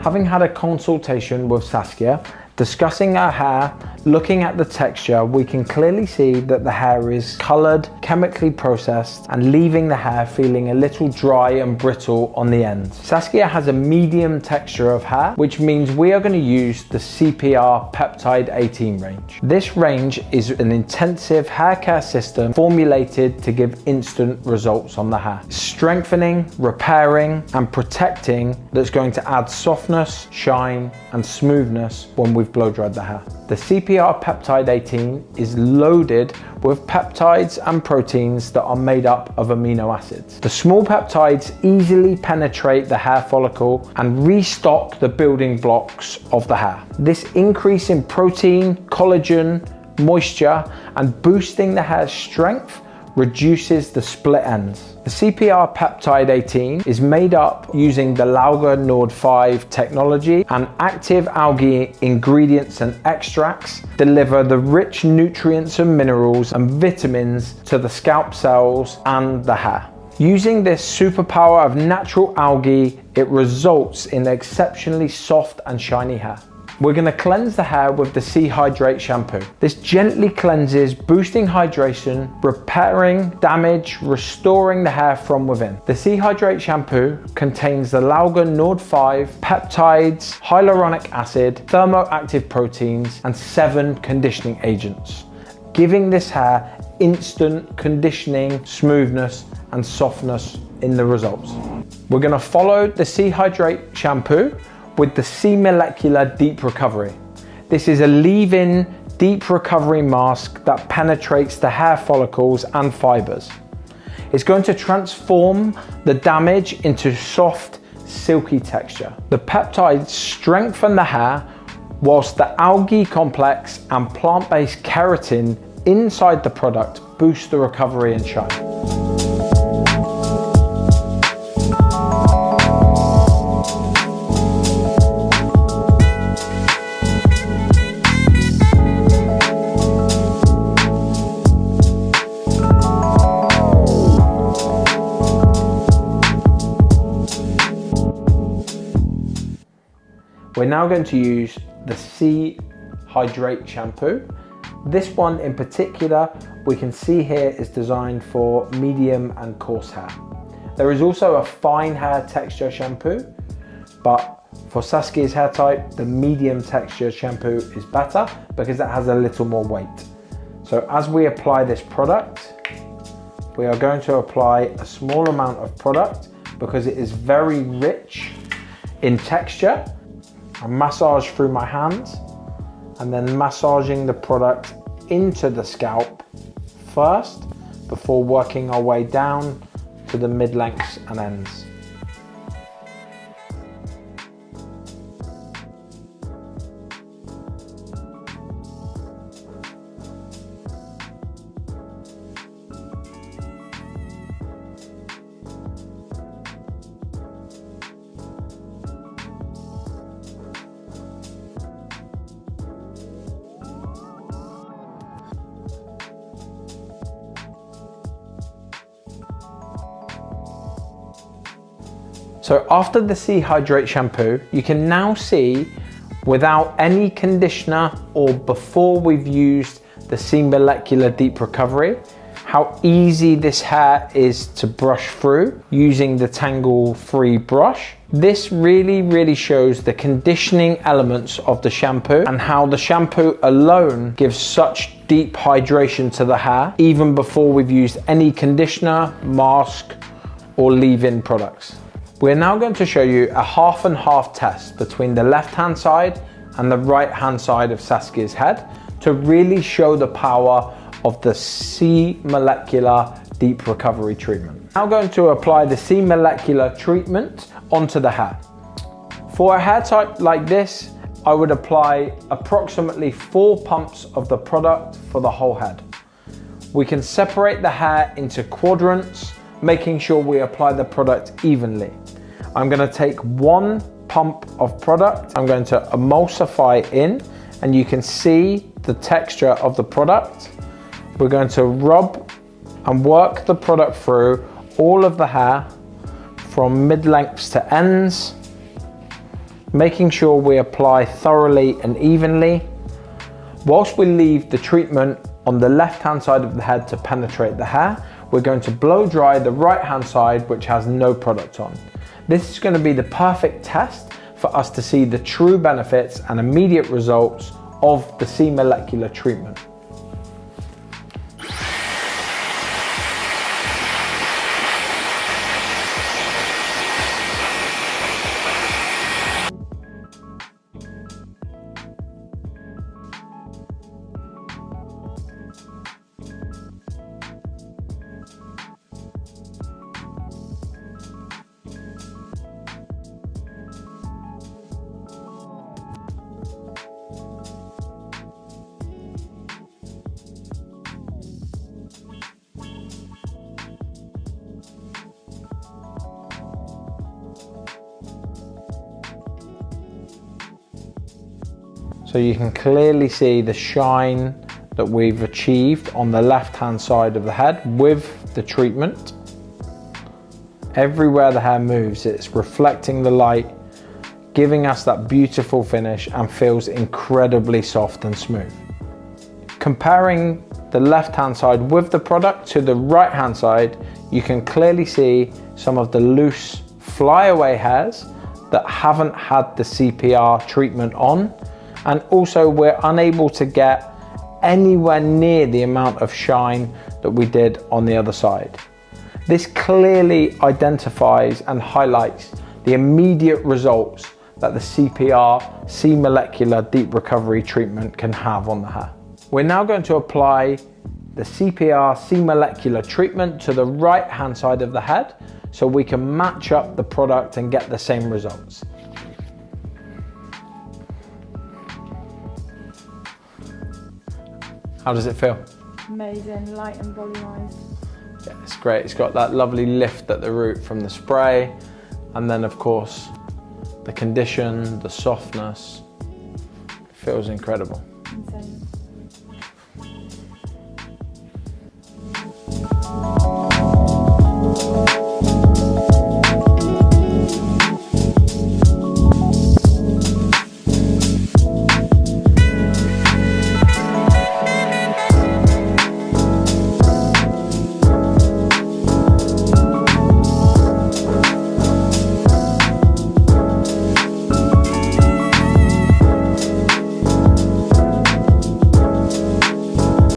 Having had a consultation with Saskia, discussing her hair, looking at the texture, we can clearly see that the hair is coloured, chemically processed, and leaving the hair feeling a little dry and brittle on the ends. Saskia has a medium texture of hair, which means we are going to use the CPR-P18 range. This range is an intensive hair care system formulated to give instant results on the hair. Strengthening, repairing, and protecting that's going to add softness, shine, and smoothness when we've blow dried the hair. The CPR-P18 is loaded with peptides and proteins that are made up of amino acids. The small peptides easily penetrate the hair follicle and restock the building blocks of the hair. This increase in protein, collagen, moisture, and boosting the hair's strength reduces the split ends. The CPR-P18 is made up using the L'Alga CPR-P18 technology, and active algae ingredients and extracts deliver the rich nutrients and minerals and vitamins to the scalp cells and the hair. Using this superpower of natural algae, it results in exceptionally soft and shiny hair. We're going to cleanse the hair with the Sea Hydrate shampoo. This gently cleanses, boosting hydration, repairing damage, restoring the hair from within. The Sea Hydrate shampoo contains the L'Alga CPR-P18 peptides, hyaluronic acid, thermoactive proteins, and 7 conditioning agents, giving this hair instant conditioning, smoothness, and softness in the results. We're going to follow the Sea Hydrate shampoo with the Sea Molecular Deep Recovery. This is a leave-in deep recovery mask that penetrates the hair follicles and fibers. It's going to transform the damage into soft, silky texture. The peptides strengthen the hair, whilst the algae complex and plant-based keratin inside the product boost the recovery and shine. We're now going to use the Sea Hydrate shampoo. This one in particular, we can see here, is designed for medium and coarse hair. There is also a fine hair texture shampoo, but for Saskia's hair type, the medium texture shampoo is better because it has a little more weight. So as we apply this product, we are going to apply a small amount of product because it is very rich in texture. I massage through my hands and then massaging the product into the scalp first before working our way down to the mid-lengths and ends. So after the Sea Hydrate shampoo, you can now see, without any conditioner or before we've used the Sea Molecular Deep Recovery, how easy this hair is to brush through using the tangle-free brush. This really shows the conditioning elements of the shampoo and how the shampoo alone gives such deep hydration to the hair, even before we've used any conditioner, mask, or leave-in products. We're now going to show you a half and half test between the left-hand side and the right-hand side of Saskia's head to really show the power of the Sea Molecular Deep Recovery treatment. Now going to apply the Sea Molecular treatment onto the hair. For a hair type like this, I would apply approximately 4 pumps of the product for the whole head. We can separate the hair into quadrants, making sure we apply the product evenly. I'm going to take 1 pump of product, I'm going to emulsify in, and you can see the texture of the product. We're going to rub and work the product through all of the hair from mid-lengths to ends, making sure we apply thoroughly and evenly. Whilst we leave the treatment on the left-hand side of the head to penetrate the hair, we're going to blow dry the right-hand side, which has no product on. This is going to be the perfect test for us to see the true benefits and immediate results of the C molecular treatment. So you can clearly see the shine that we've achieved on the left-hand side of the head with the treatment. Everywhere the hair moves, it's reflecting the light, giving us that beautiful finish, and feels incredibly soft and smooth. Comparing the left-hand side with the product to the right-hand side, you can clearly see some of the loose flyaway hairs that haven't had the CPR treatment on. And also we're unable to get anywhere near the amount of shine that we did on the other side. This clearly identifies and highlights the immediate results that the CPR C molecular deep recovery treatment can have on the hair. We're now going to apply the CPR C molecular treatment to the right hand side of the head so we can match up the product and get the same results. How does it feel? Amazing, light and volumized. Yeah, it's great. It's got that lovely lift at the root from the spray, and then of course the condition, the softness. It feels incredible. Insane.